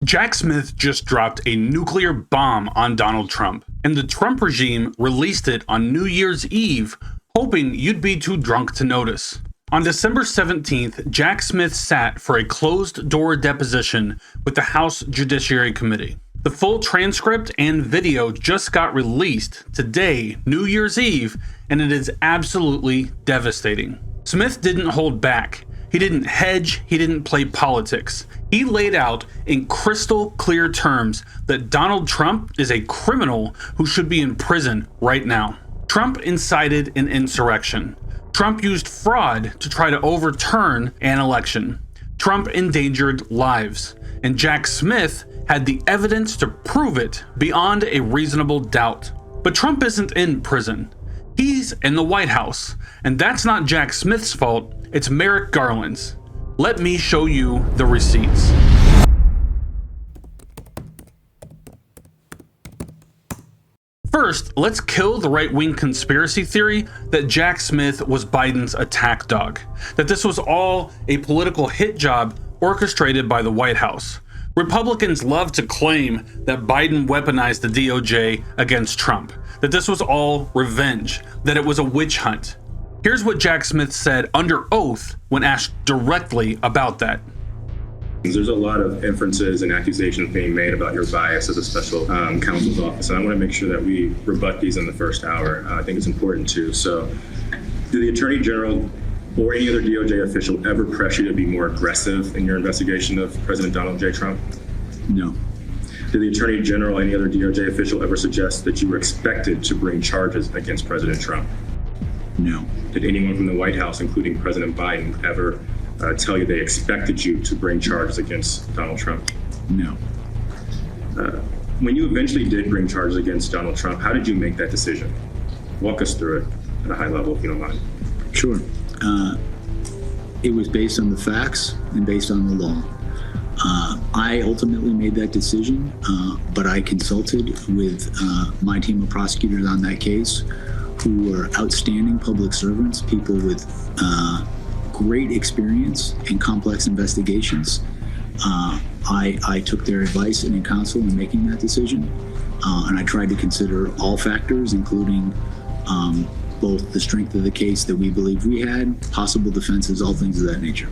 Jack Smith just dropped a nuclear bomb on Donald Trump, and the Trump regime released it on New Year's Eve, hoping you'd be too drunk to notice. On December 17th, Jack Smith sat for a closed-door deposition with the House Judiciary Committee. The full transcript and video just got released today, New Year's Eve, and it is absolutely devastating. Smith didn't hold back. He didn't hedge. He didn't play politics. He laid out in crystal clear terms that Donald Trump is a criminal who should be in prison right now. Trump incited an insurrection. Trump used fraud to try to overturn an election. Trump endangered lives. And Jack Smith had the evidence to prove it beyond a reasonable doubt. But Trump isn't in prison. He's in the White House. And that's not Jack Smith's fault. It's Merrick Garland's. Let me show you the receipts. First, let's kill the right-wing conspiracy theory that Jack Smith was Biden's attack dog, that this was all a political hit job orchestrated by the White House. Republicans love to claim that Biden weaponized the DOJ against Trump, that this was all revenge, that it was a witch hunt. Here's what Jack Smith said under oath when asked directly about that. There's a lot of inferences and accusations being made about your bias as a special counsel's office, and I want to make sure that we rebut these in the first hour. I think it's important too. So, did the Attorney General or any other DOJ official ever press you to be more aggressive in your investigation of President Donald J. Trump? No. Did the Attorney General or any other DOJ official ever suggest that you were expected to bring charges against President Trump? No. Did anyone from the White House, including President Biden, ever tell you they expected you to bring charges against Donald Trump? No. When you eventually did bring charges against Donald Trump, how did you make that decision? Walk us through it at a high level, if you don't mind. Sure. It was based on the facts and based on the law. I ultimately made that decision, but I consulted with my team of prosecutors on that case, who were outstanding public servants, people with great experience in complex investigations. I took their advice and counsel in making that decision, and I tried to consider all factors, including both the strength of the case that we believed we had, possible defenses, all things of that nature.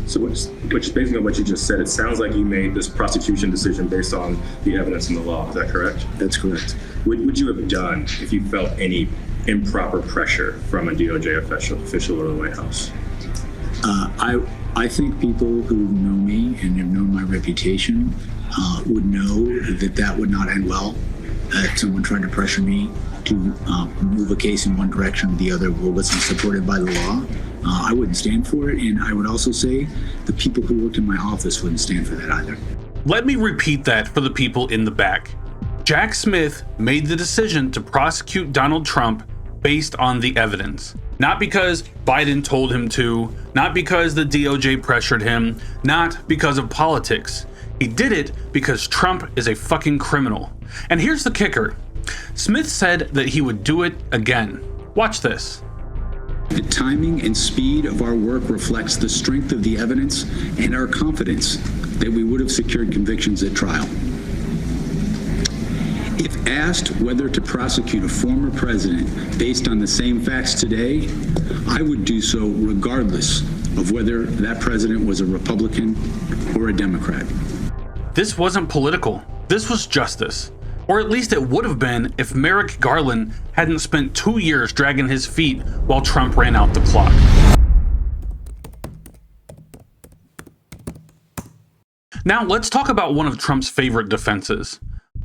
So which based on what you just said, it sounds like you made this prosecution decision based on the evidence in the law. Is that correct? That's correct. What would you have done if you felt any improper pressure from a DOJ official or the White House? I think people who know me and have known my reputation would know that would not end well. That someone tried to pressure me to move a case in one direction or the other wasn't supported by the law. I wouldn't stand for it, and I would also say the people who worked in my office wouldn't stand for that either. Let me repeat that for the people in the back. Jack Smith made the decision to prosecute Donald Trump based on the evidence. Not because Biden told him to, not because the DOJ pressured him, not because of politics. He did it because Trump is a fucking criminal. And here's the kicker. Smith said that he would do it again. Watch this. The timing and speed of our work reflects the strength of the evidence and our confidence that we would have secured convictions at trial. If asked whether to prosecute a former president based on the same facts today, I would do so regardless of whether that president was a Republican or a Democrat. This wasn't political. This was justice. Or at least it would have been if Merrick Garland hadn't spent 2 years dragging his feet while Trump ran out the clock. Now let's talk about one of Trump's favorite defenses.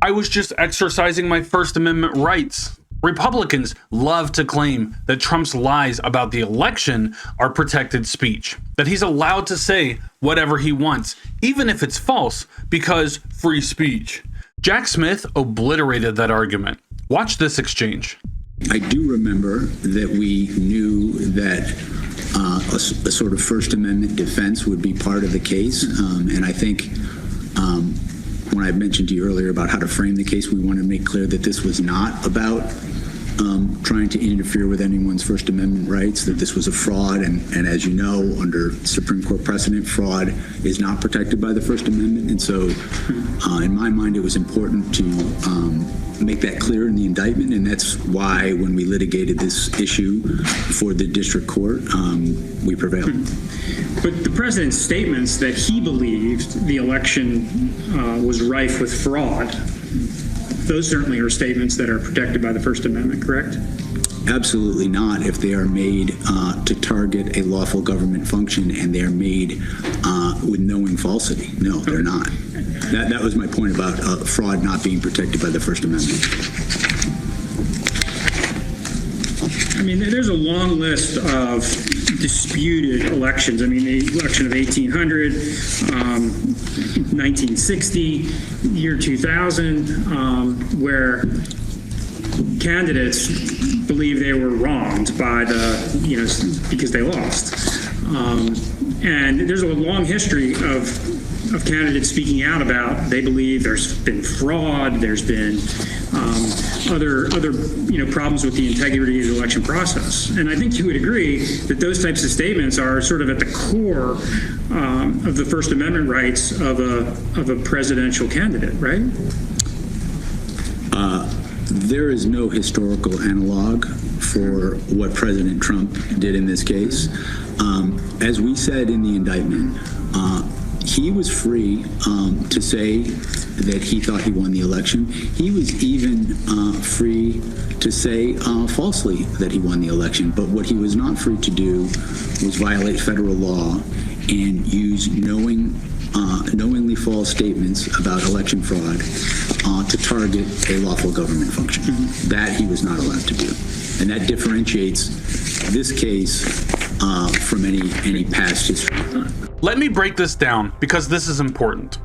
I was just exercising my First Amendment rights. Republicans love to claim that Trump's lies about the election are protected speech, that he's allowed to say whatever he wants, even if it's false, because free speech. Jack Smith obliterated that argument. Watch this exchange. I do remember that we knew that a sort of First Amendment defense would be part of the case, and I think when I mentioned to you earlier about how to frame the case, we want to make clear that this was not about trying to interfere with anyone's First Amendment rights, that this was a fraud. And as you know, under Supreme Court precedent, fraud is not protected by the First Amendment. And so in my mind, it was important to make that clear in the indictment. And that's why when we litigated this issue before the district court, we prevailed. But the president's statements that he believed the election was rife with fraud, those certainly are statements that are protected by the First Amendment, correct? Absolutely not if they are made to target a lawful government function and they are made with knowing falsity. No, they're not. That was my point about fraud not being protected by the First Amendment. I mean, there's a long list of disputed elections. I mean, the election of 1800, 1960, year 2000, where candidates believe they were wronged by because they lost. And there's a long history of candidates speaking out about they believe there's been fraud, there's been other problems with the integrity of the election process. And I think you would agree that those types of statements are sort of at the core of the First Amendment rights of a presidential candidate, right? There is no historical analog for what President Trump did in this case. As we said in the indictment, he was free to say that he thought he won the election. He was even free to say falsely that he won the election. But what he was not free to do was violate federal law and use knowingly false statements about election fraud to target a lawful government function. That he was not allowed to do. And that differentiates this case from any past history. Let me break this down because this is important.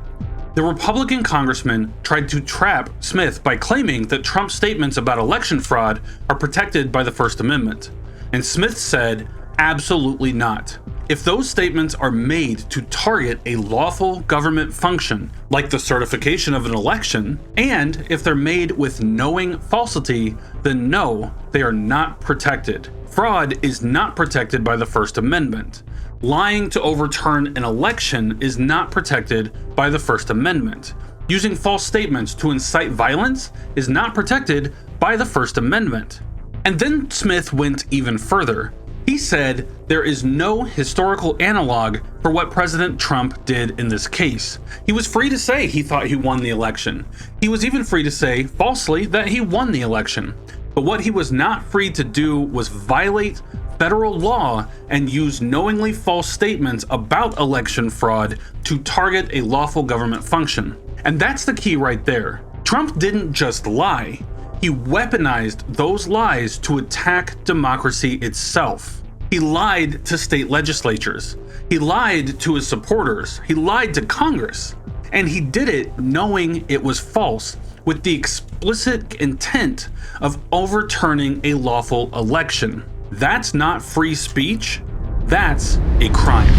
The Republican congressman tried to trap Smith by claiming that Trump's statements about election fraud are protected by the First Amendment. And Smith said, absolutely not. If those statements are made to target a lawful government function, like the certification of an election, and if they're made with knowing falsity, then no, they are not protected. Fraud is not protected by the First Amendment. Lying to overturn an election is not protected by the First Amendment. Using false statements to incite violence is not protected by the First Amendment. And then Smith went even further. He said there is no historical analog for what President Trump did in this case. He was free to say he thought he won the election. He was even free to say falsely that he won the election. But what he was not free to do was violate federal law and use knowingly false statements about election fraud to target a lawful government function. And that's the key right there. Trump didn't just lie. He weaponized those lies to attack democracy itself. He lied to state legislatures. He lied to his supporters. He lied to Congress. And he did it knowing it was false, with the explicit intent of overturning a lawful election. That's not free speech. That's a crime.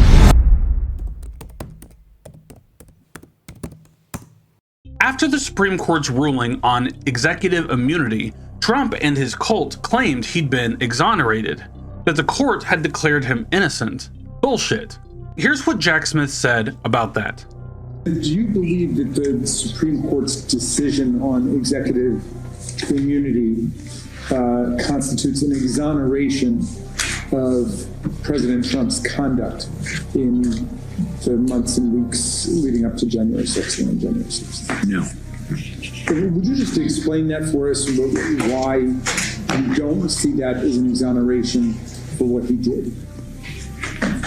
After the Supreme Court's ruling on executive immunity, Trump and his cult claimed he'd been exonerated, that the court had declared him innocent. Bullshit. Here's what Jack Smith said about that. Do you believe that the Supreme Court's decision on executive immunity constitutes an exoneration of President Trump's conduct in the months and weeks leading up to January 6th and January 6th? No. Would you just explain that for us, why you don't see that as an exoneration for what he did?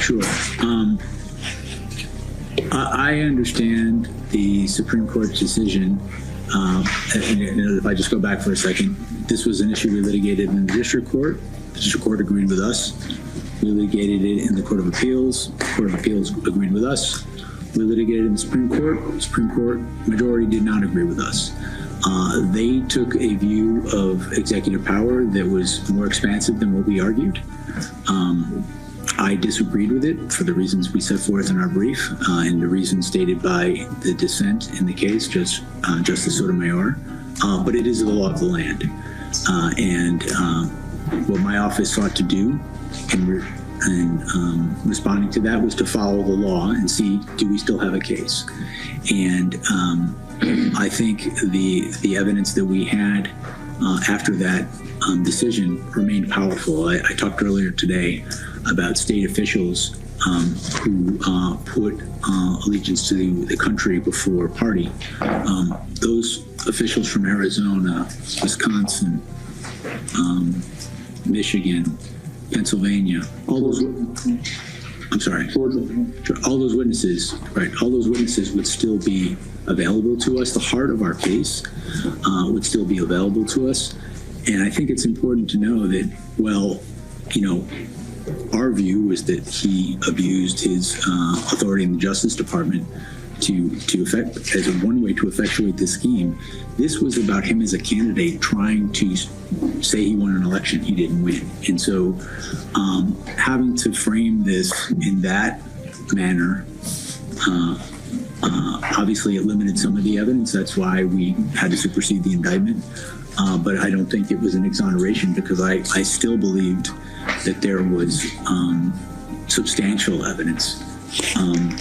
Sure. I understand the Supreme Court's decision. And if I just go back for a second, this was an issue we litigated in the district court. The district court agreed with us. We litigated it in the Court of Appeals. The Court of Appeals agreed with us. We litigated it in the Supreme Court. The Supreme Court majority did not agree with us. They took a view of executive power that was more expansive than what we argued. I disagreed with it for the reasons we set forth in our brief and the reasons stated by the dissent in the case, Justice Sotomayor. But it is the law of the land. And what my office sought to do in responding to that was to follow the law and see, do we still have a case? And I think the evidence that we had after that decision remained powerful. I talked earlier today about state officials who put allegiance to the country before party. Those officials from Arizona, Wisconsin, Michigan, Pennsylvania, all those witnesses, right? All those witnesses would still be available to us. The heart of our case would still be available to us. And I think it's important to know that, well, our view was that he abused his authority in the Justice Department to effect as one way to effectuate this scheme. This was about him as a candidate trying to say he won an election he didn't win. And so having to frame this in that manner, obviously it limited some of the evidence. That's why we had to supersede the indictment. But I don't think it was an exoneration, because I still believed that there was substantial evidence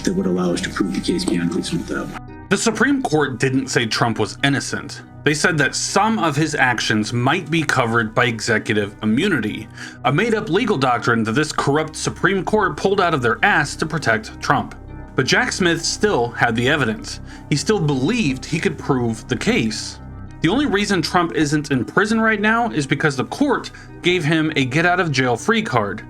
that would allow us to prove the case beyond reasonable doubt. The Supreme Court didn't say Trump was innocent. They said that some of his actions might be covered by executive immunity, a made-up legal doctrine that this corrupt Supreme Court pulled out of their ass to protect Trump. But Jack Smith still had the evidence. He still believed he could prove the case. The only reason Trump isn't in prison right now is because the court gave him a get-out-of-jail-free card.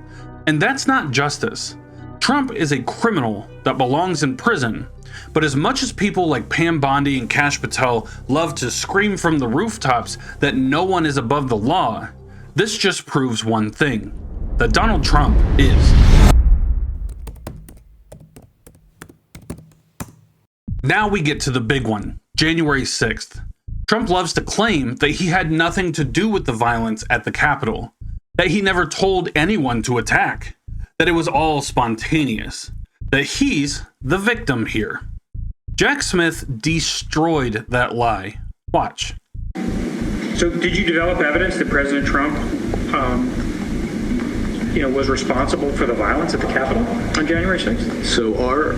And that's not justice. Trump is a criminal that belongs in prison. But as much as people like Pam Bondi and Kash Patel love to scream from the rooftops that no one is above the law, this just proves one thing: that Donald Trump is. Now we get to the big one, January 6th. Trump loves to claim that he had nothing to do with the violence at the Capitol, that he never told anyone to attack, that it was all spontaneous, that he's the victim here. Jack Smith destroyed that lie. Watch. So did you develop evidence that President Trump was responsible for the violence at the Capitol on January 6th? So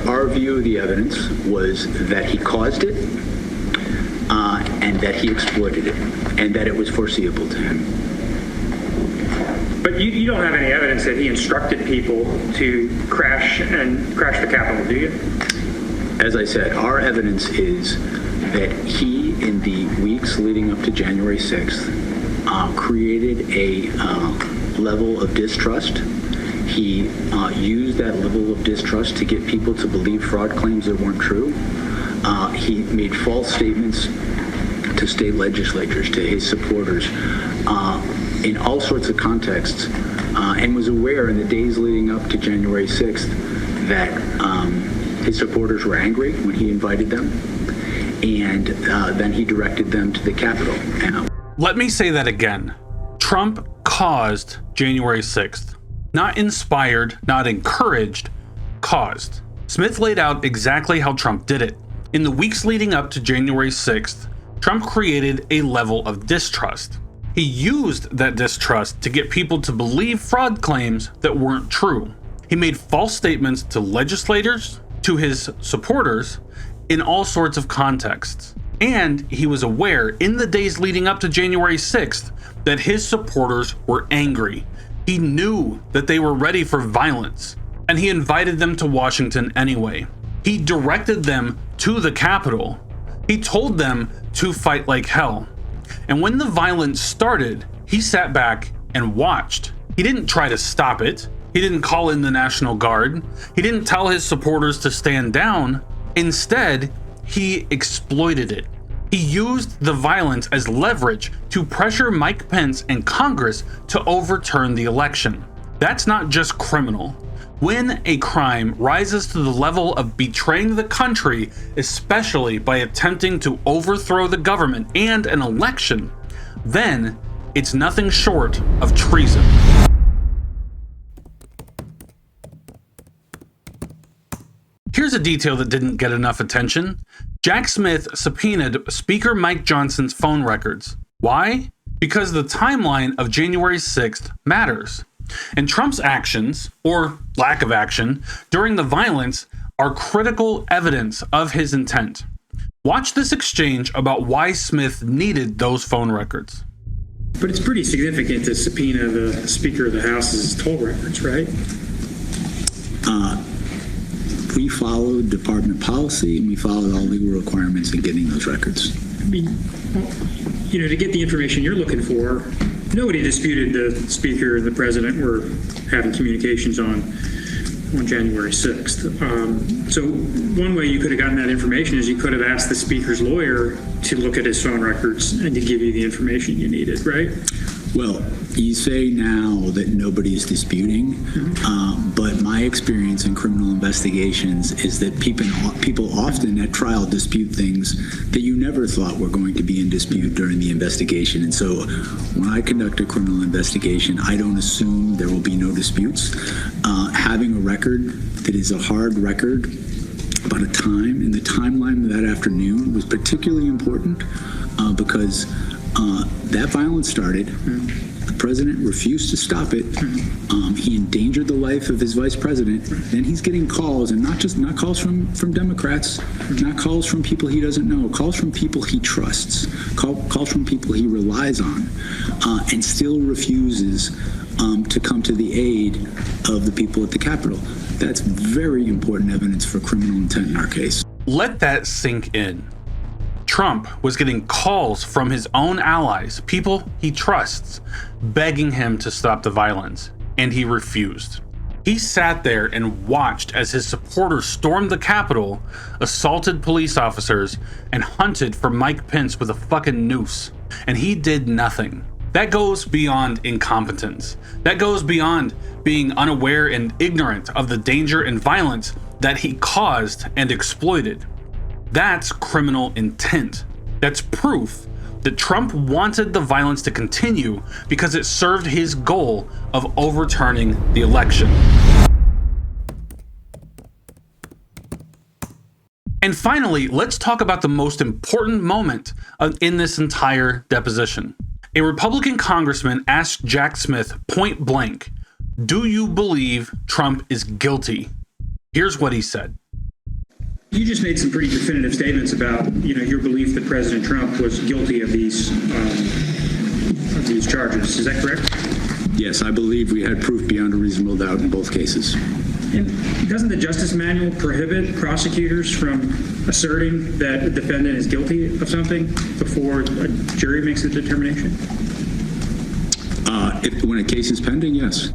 our view of the evidence was that he caused it, and that he exploited it, and that it was foreseeable to him. But you don't have any evidence that he instructed people to crash the Capitol, do you? As I said, our evidence is that he, in the weeks leading up to January 6th, created a level of distrust. He used that level of distrust to get people to believe fraud claims that weren't true. He made false statements to state legislatures, to his supporters, in all sorts of contexts, and was aware in the days leading up to January 6th that his supporters were angry when he invited them, and then he directed them to the Capitol. Let me say that again. Trump caused January 6th. Not inspired, not encouraged, caused. Smith laid out exactly how Trump did it. In the weeks leading up to January 6th, Trump created a level of distrust. He used that distrust to get people to believe fraud claims that weren't true. He made false statements to legislators, to his supporters, in all sorts of contexts. And he was aware in the days leading up to January 6th that his supporters were angry. He knew that they were ready for violence, and he invited them to Washington anyway. He directed them to the Capitol. He told them to fight like hell. And when the violence started, he sat back and watched. He didn't try to stop it. He didn't call in the National Guard. He didn't tell his supporters to stand down. Instead, he exploited it. He used the violence as leverage to pressure Mike Pence and Congress to overturn the election. That's not just criminal. When a crime rises to the level of betraying the country, especially by attempting to overthrow the government and an election, then it's nothing short of treason. Here's a detail that didn't get enough attention. Jack Smith subpoenaed Speaker Mike Johnson's phone records. Why? because the timeline of January 6th matters. And Trump's actions, or lack of action, during the violence are critical evidence of his intent. Watch this exchange about why Smith needed those phone records. But it's pretty significant to subpoena the Speaker of the House's toll records, right? We followed department policy and we followed all legal requirements in getting those records. I mean, to get the information you're looking for, nobody disputed the Speaker and the President were having communications on January 6th. So one way you could have gotten that information is you could have asked the Speaker's lawyer to look at his phone records and to give you the information you needed, right? Well, you say now that nobody's disputing, but my experience in criminal investigations is that people often at trial dispute things that you never thought were going to be in dispute during the investigation. And so when I conduct a criminal investigation, I don't assume there will be no disputes. Having a record that is a hard record about a time, and the timeline of that afternoon was particularly important because that violence started. The president refused to stop it. He endangered the life of his vice president. Then he's getting calls, and not calls from Democrats, not calls from people he doesn't know, calls from people he trusts, calls from people he relies on, and still refuses to come to the aid of the people at the Capitol. That's very important evidence for criminal intent in our case. Let that sink in. Trump was getting calls from his own allies, people he trusts, begging him to stop the violence, and he refused. He sat there and watched as his supporters stormed the Capitol, assaulted police officers, and hunted for Mike Pence with a fucking noose, and he did nothing. That goes beyond incompetence. That goes beyond being unaware and ignorant of the danger and violence that he caused and exploited. That's criminal intent. That's proof that Trump wanted the violence to continue because it served his goal of overturning the election. And finally, let's talk about the most important moment in this entire deposition. A Republican congressman asked Jack Smith point blank, "Do you believe Trump is guilty?" Here's what he said. You just made some pretty definitive statements about, your belief that President Trump was guilty of these charges. Is that correct? Yes, I believe we had proof beyond a reasonable doubt in both cases. And doesn't the Justice Manual prohibit prosecutors from asserting that a defendant is guilty of something before a jury makes a determination? When a case is pending, yes.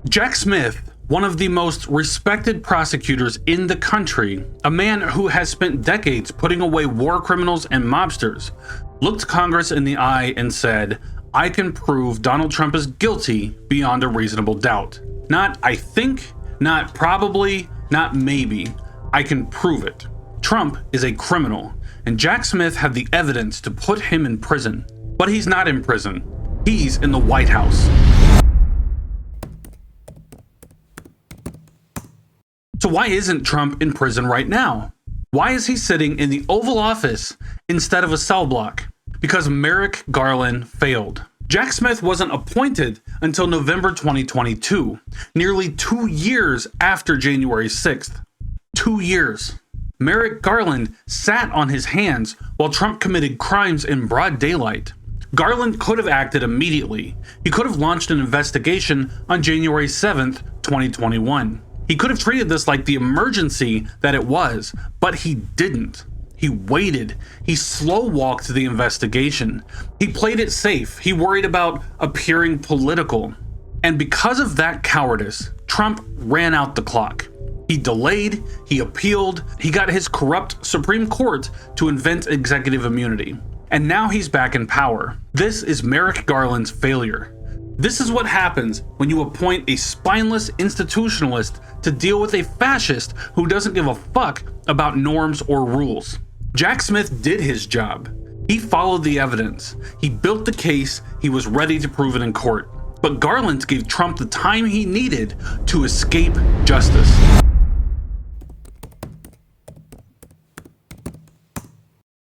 Jack Smith, one of the most respected prosecutors in the country, a man who has spent decades putting away war criminals and mobsters, looked Congress in the eye and said, "I can prove Donald Trump is guilty beyond a reasonable doubt. Not I think, not probably, not maybe. I can prove it. Trump is a criminal, and Jack Smith had the evidence to put him in prison. But he's not in prison. He's in the White House." So why isn't Trump in prison right now? Why is he sitting in the Oval Office instead of a cell block? Because Merrick Garland failed. Jack Smith wasn't appointed until November 2022, nearly 2 years after January 6th. 2 years. Merrick Garland sat on his hands while Trump committed crimes in broad daylight. Garland could have acted immediately. He could have launched an investigation on January 7th, 2021. He could have treated this like the emergency that it was, but he didn't. He waited. He slow-walked the investigation. He played it safe. He worried about appearing political. And because of that cowardice, Trump ran out the clock. He delayed, he appealed, he got his corrupt Supreme Court to invent executive immunity. And now he's back in power. This is Merrick Garland's failure. This is what happens when you appoint a spineless institutionalist to deal with a fascist who doesn't give a fuck about norms or rules. Jack Smith did his job. He followed the evidence. He built the case. He was ready to prove it in court. But Garland gave Trump the time he needed to escape justice.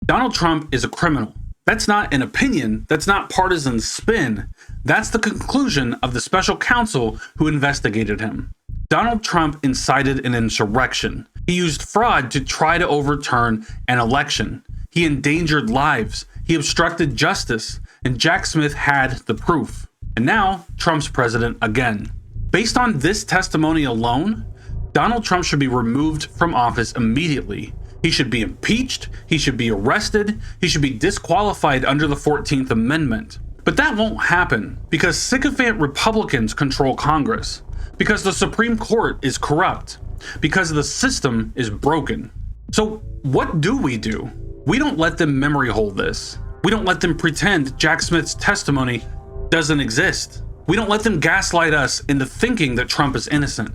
Donald Trump is a criminal. That's not an opinion. That's not partisan spin. That's the conclusion of the special counsel who investigated him. Donald Trump incited an insurrection. He used fraud to try to overturn an election. He endangered lives. He obstructed justice. And Jack Smith had the proof. And now, Trump's president again. Based on this testimony alone, Donald Trump should be removed from office immediately. He should be impeached. He should be arrested. He should be disqualified under the 14th Amendment. But that won't happen because sycophant Republicans control Congress, because the Supreme Court is corrupt, because the system is broken. So what do? We don't let them memory hold this. We don't let them pretend Jack Smith's testimony doesn't exist. We don't let them gaslight us into thinking that Trump is innocent.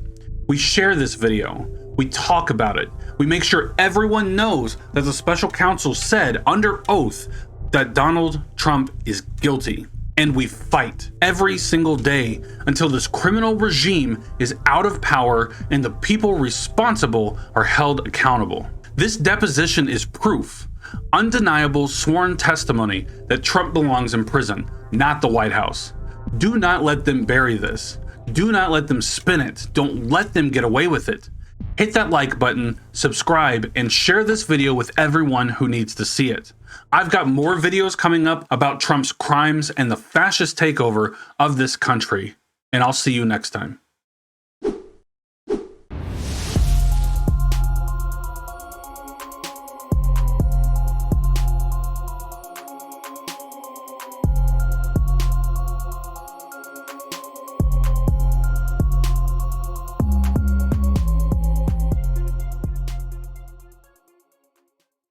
We share this video. We talk about it. We make sure everyone knows that the special counsel said under oath that Donald Trump is guilty. And we fight every single day until this criminal regime is out of power and the people responsible are held accountable. This deposition is proof, undeniable sworn testimony that Trump belongs in prison, not the White House. Do not let them bury this. Do not let them spin it. Don't let them get away with it. Hit that like button, subscribe, and share this video with everyone who needs to see it. I've got more videos coming up about Trump's crimes and the fascist takeover of this country, and I'll see you next time.